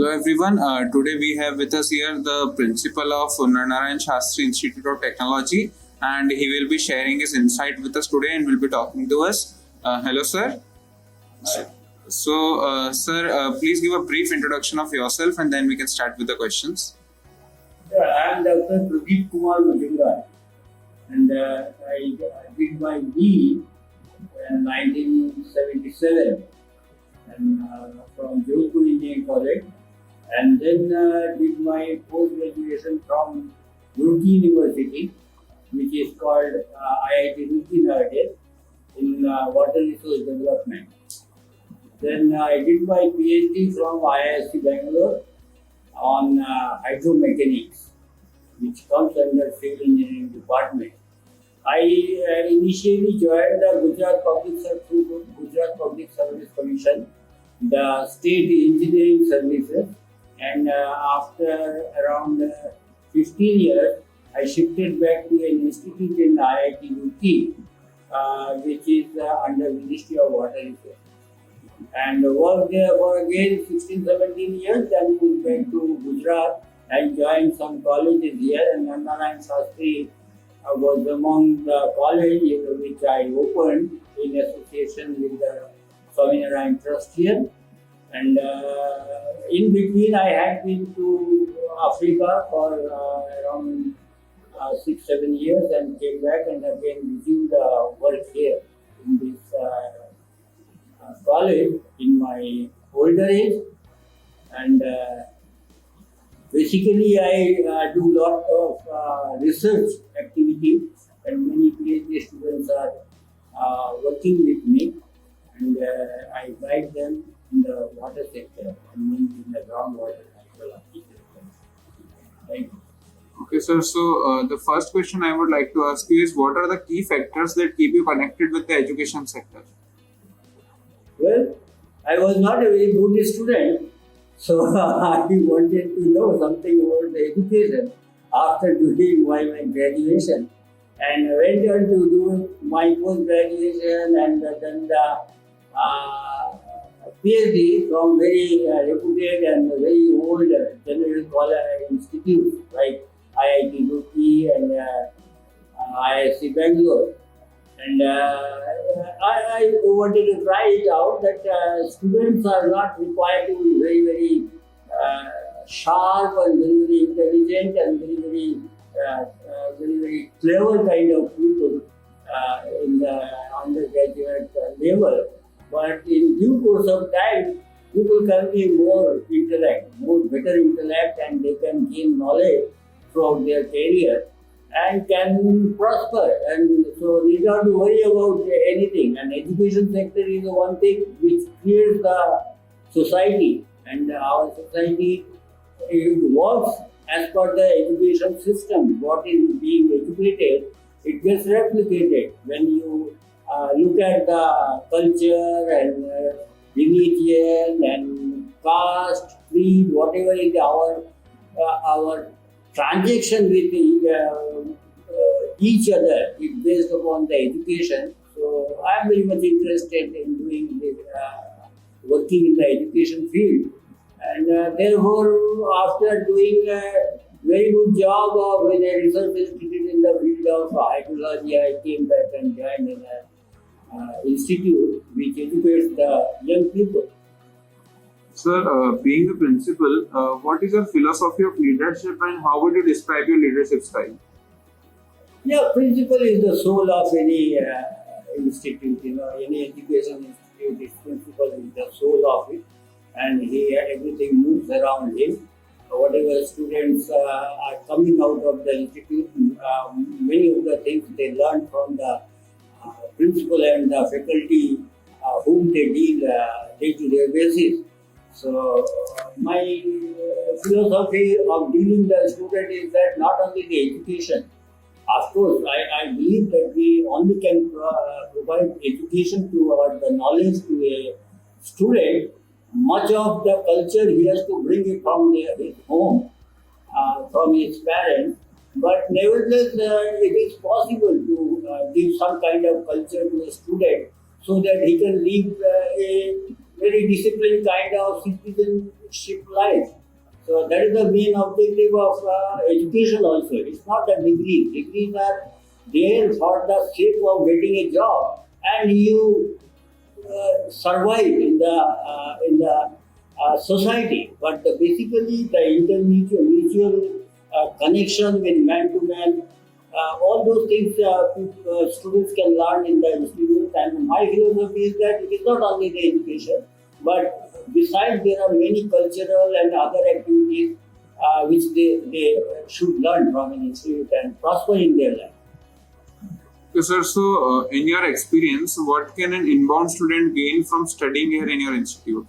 Hello everyone. Today we have with us here the principal of Narayan Shastri Institute of Technology, and he will be sharing his insight with us today and will be talking to us. Hello, sir. Hi. Sir, please give a brief introduction of yourself, and then we can start with the questions. I am Dr. Pradeep Kumar Majumdar, and I did my BE in 1977 and from Jodhpur Engineering College, and then did my post-graduation from Roorkee University, which is called IIT Roorkee nowadays, in water resource development. Then I did my PhD from IISc Bangalore on hydromechanics, which comes under civil engineering department. I initially joined the Gujarat Public Service Commission, the state engineering services, and after around 15 years, I shifted back to an institute in IIT Roorkee, which is under Ministry of Water Resources. And worked there for again 16-17 years, then moved back to Gujarat and joined some colleges here, and Narayan Shastri was among the college which I opened in association with the Swaminarayan Trust here. And in between, I had been to Africa for around 6-7 years and came back and again resumed work here in this college in my older age. And basically, I do lot of research activity, and many PhD students are working with me, and I guide them in the water sector and in the groundwater as well. Thank you. Okay, sir. So the first question I would like to ask you is, what are the key factors that keep you connected with the education sector? Well, I was not a very good student, so I wanted to know something about the education after doing my graduation, and went on to do my post-graduation and then the PhD from very reputed and very old general college institutes like IIT Roorkee and IISc Bangalore. And I wanted to try it out that students are not required to be very, very sharp and very, very intelligent and very, very clever kind of people in the undergraduate level. But in due course of time, people can be more better intellect, and they can gain knowledge throughout their career and can prosper, and so need not to worry about anything. And education sector is the one thing which creates the society, and our society works as per the education system. What is being educated, it gets replicated. When you look at the culture and religion and caste, creed, whatever is our transaction with each other is based upon the education. So I am very much interested in doing this, working in the education field, and therefore after doing a very good job with a research institute in the field of hydrology, I came back and joined in an institute which educates the young people. Sir, being the principal, what is your philosophy of leadership, and how would you describe your leadership style? Yeah, principal is the soul of any institute. Any education institute, its principal is the soul of it, and everything moves around him. Whatever students are coming out of the institute, many of the things they learn from the principal and the faculty whom they deal day-to-day basis. So my philosophy of dealing the student is that not only the education. Of course, I believe that we only can provide education toward the knowledge to a student. Much of the culture he has to bring it from his home, from his parents. But nevertheless, it is possible to give some kind of culture to a student so that he can live a very disciplined kind of citizenship life. So that is the main objective of education also. It's not a degree. Degrees are there for the sake of getting a job, and you survive in the society. But basically, the mutual connection with man to man, all those things students can learn in the institute. And my philosophy is that it is not only the education, but besides there are many cultural and other activities which they should learn from an institute and prosper in their life. Okay, sir. So, in your experience, what can an inbound student gain from studying here in your institute?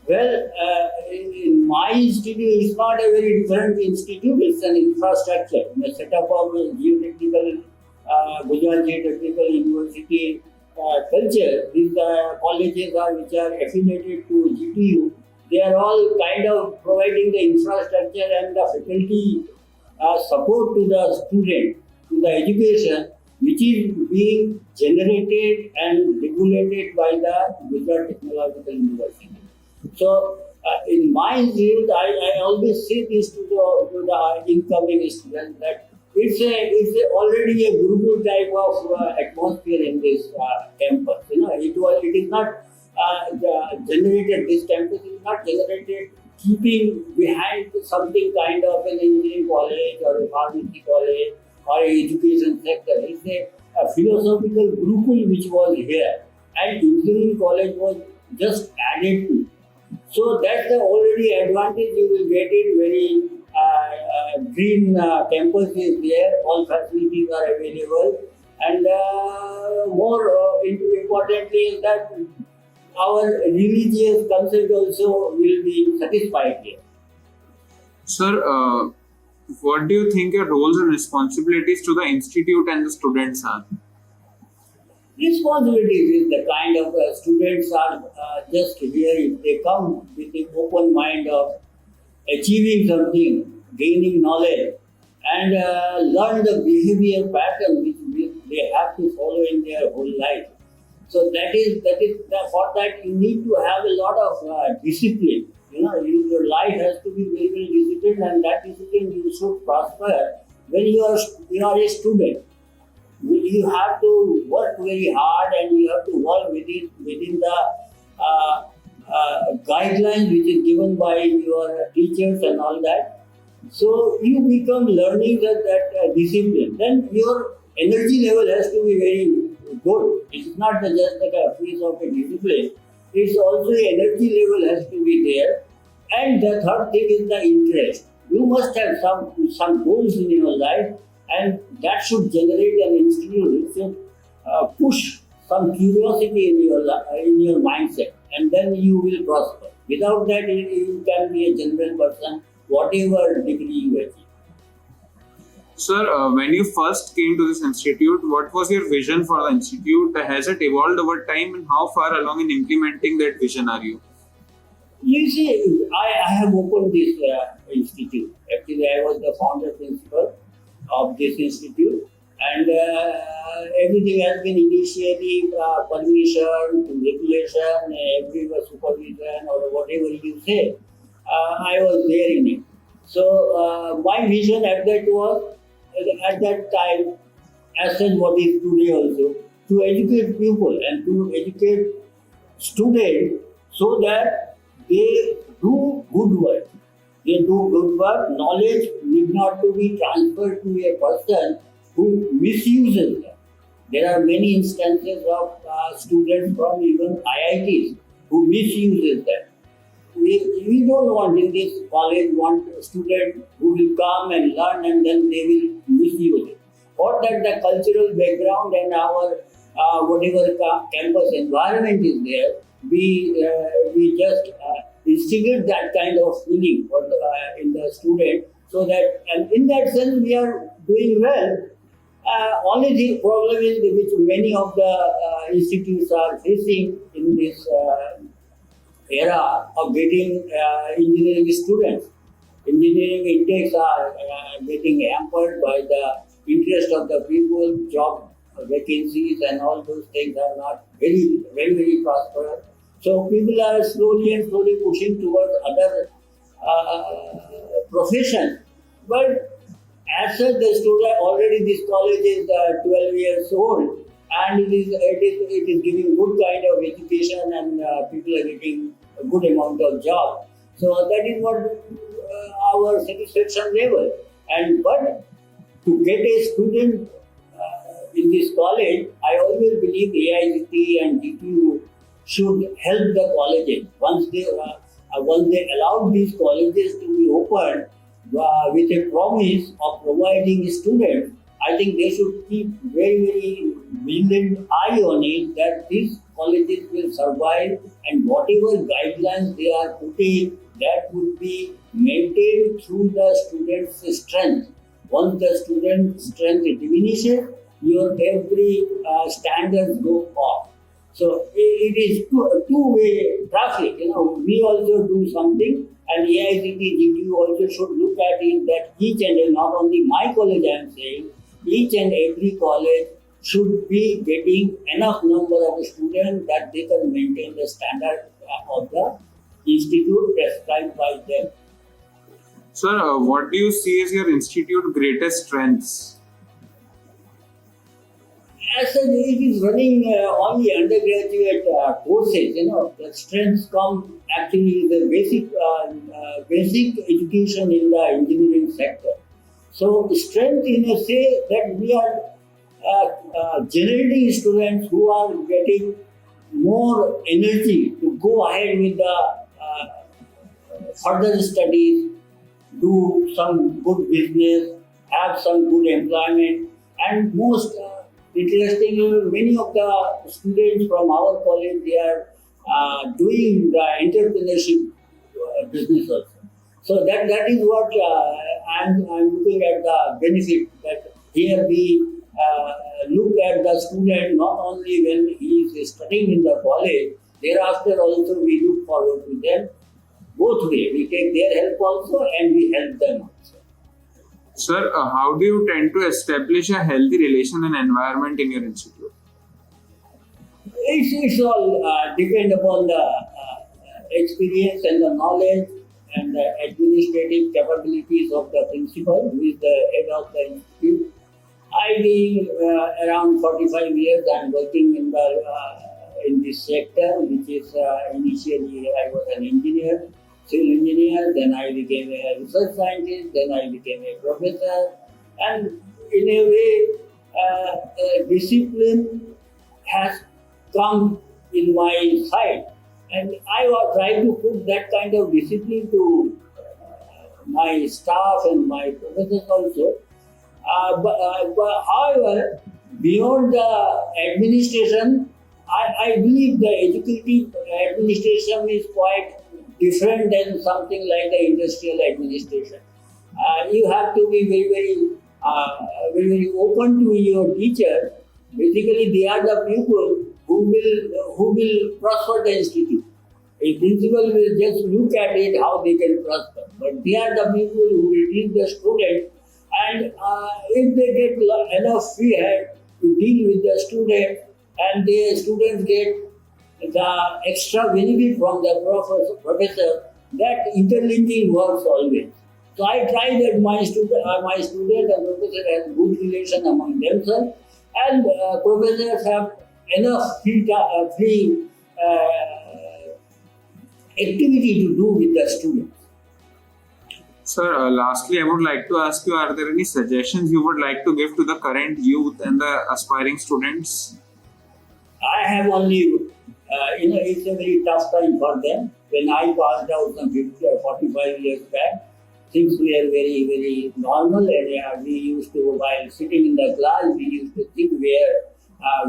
Well, in my institute, it's not a very different institute. It's an infrastructure. The setup of geotechnical, Gujarat Geotechnical University culture. These colleges which are affiliated to GTU. They are all kind of providing the infrastructure and the faculty support to the student, to the education, which is being generated and regulated by the Gujarat Technological University. So, in my institute, I always say this to the incoming students that it's already a Gurukul type of atmosphere in this campus. It is not generated. This campus is not generated keeping behind something kind of an engineering college or a pharmacy college or an education sector. It's a philosophical Gurukul which was here, and engineering college was just added to. So that's the already advantage you will get it. Very green campus is there, all facilities are available, and more importantly is that our religious concept also will be satisfied here. Sir, what do you think your roles and responsibilities to the institute and the students are? Responsibilities is the kind of students are just here if they come with an open mind of achieving something, gaining knowledge, and learn the behavior pattern which they have to follow in their whole life. So for that you need to have a lot of discipline. Your life has to be very, very disciplined, and that discipline you should prosper when you are a student. You have to work very hard, and you have to work within the guidelines which is given by your teachers and all that. So you become learning that discipline. Then your energy level has to be very good. It's not just like a piece of a discipline. It's also energy level has to be there. And the third thing is the interest. You must have some goals in your life, and that should generate an institute. It should push some curiosity in your mindset, and then you will prosper. Without that, you can be a general person, whatever degree you achieve. Sir, when you first came to this institute, what was your vision for the institute? Has it evolved over time, and how far along in implementing that vision are you? You see, I have opened this institute. Actually, I was the founder principal of this institute, and everything has been initially permission to regulation, every supervision or whatever you say. I was there in it. So my vision at that time, as such what is today also, to educate people and to educate students so that they do good work. They do good work. Knowledge need not to be transferred to a person who misuses them. There are many instances of students from even IITs who misuses them. We don't want in this college a student who will come and learn and then they will misuse it. For that the cultural background and our whatever campus environment is there, we just instigate that kind of feeling in the student, so that, and in that sense we are doing well. Only the problem is which many of the institutes are facing in this era of getting engineering students. Engineering intakes are getting hampered by the interest of the people, job vacancies and all those things are not very prosperous. So people are slowly pushing towards other profession. But as such, the student already this college is 12 years old, and it is giving good kind of education, and people are getting a good amount of job. So that is what our satisfaction level. And but to get a student in this college, I always believe AICT and DTU should help the colleges once they allow these colleges to be opened with a promise of providing students. I think they should keep very vigilant eye on it that these colleges will survive, and whatever guidelines they are putting, that would be maintained through the students' strength. Once the student strength diminishes, your every standards go off. So it is two-way traffic. We also do something, and AICT, DTU also should look at it that each and not only my college I am saying, each and every college should be getting enough number of students that they can maintain the standard of the institute prescribed by them. Sir, what do you see as your institute greatest strengths? As such, it is running only undergraduate courses. The strengths come actually the basic education in the engineering sector. So strength say that we are generating students who are getting more energy to go ahead with the further studies, do some good business, have some good employment, and most interestingly, many of the students from our college, they are doing the entrepreneurship business also. So that is what I'm looking at the benefit, that here we look at the student not only when he is studying in the college, thereafter also we look forward to them both ways. We take their help also and we help them also. Sir, how do you tend to establish a healthy relation and environment in your institute? It's all depend upon the experience and the knowledge and the administrative capabilities of the principal, who is the head of the institute. I being around 45 years, I am working in this sector, which is initially I was an engineer, civil engineer, then I became a research scientist, then I became a professor, and in a way, discipline has come in my side, and I was trying to put that kind of discipline to my staff and my professors also. But however, beyond the administration, I believe the educative administration is quite different than something like the industrial administration. You have to be very open to your teachers. Basically, they are the people who will prosper the institute. A principal will just look at it how they can prosper, but they are the people who will teach the students. And if they get enough free hand to deal with the students, and the students get the extra benefit from the professor, that interlinking works always. So I try that my student and professor have good relation among themselves, and professors have enough free activity to do with the students. Sir, lastly, I would like to ask you, are there any suggestions you would like to give to the current youth and the aspiring students? I have only, it's a very tough time for them. When I passed out some 50 or 45 years back, things were very normal, and we used to, while sitting in the class, we used to think where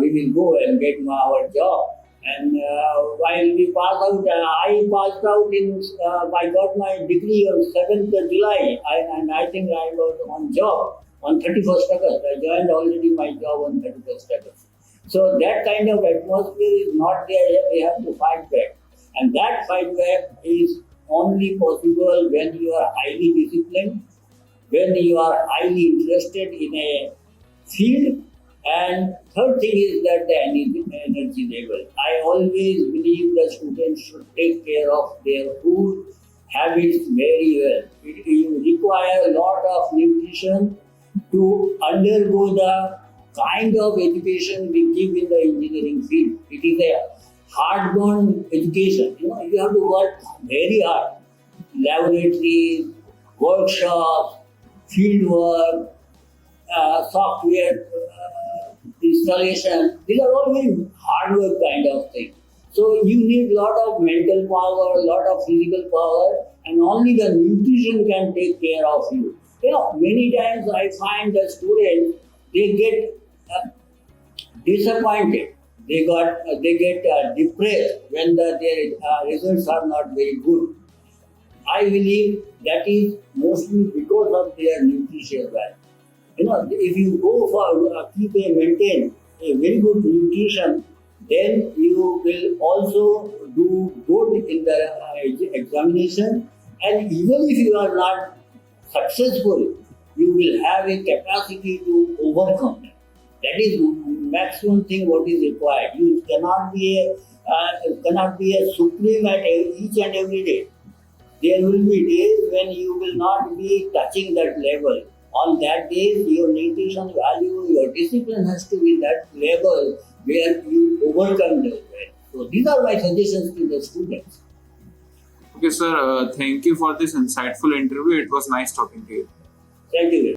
we will go and get our job. And while we passed out, I passed out I got my degree on 7th of July, and I think I was on job on 31st August. I joined already my job on 31st August. So that kind of atmosphere is not there. We have to fight back. And that fight back is only possible when you are highly disciplined, when you are highly interested in a field. And third thing is that the energy level. I always believe the students should take care of their food, habits very well. You require a lot of nutrition to undergo the kind of education we give in the engineering field. It is a hard-won education. You have to work very hard. Laboratories, workshops, field work, software installation. These are all very hard work kind of things. So you need a lot of mental power, a lot of physical power, and only the nutrition can take care of you. Many times I find the students, they get disappointed. They get depressed when their results are not very good. I believe that is mostly because of their nutrition value. If you go for maintain a very good nutrition, then you will also do good in the examination, and even if you are not successful, you will have a capacity to overcome that. That is maximum thing what is required. You cannot be a supreme at each and every day. There will be days when you will not be touching that level. On that day, your nutrition value, your discipline has to be that level where you overcome those. So these are my suggestions to the students. Okay, sir. Thank you for this insightful interview. It was nice talking to you. Thank you.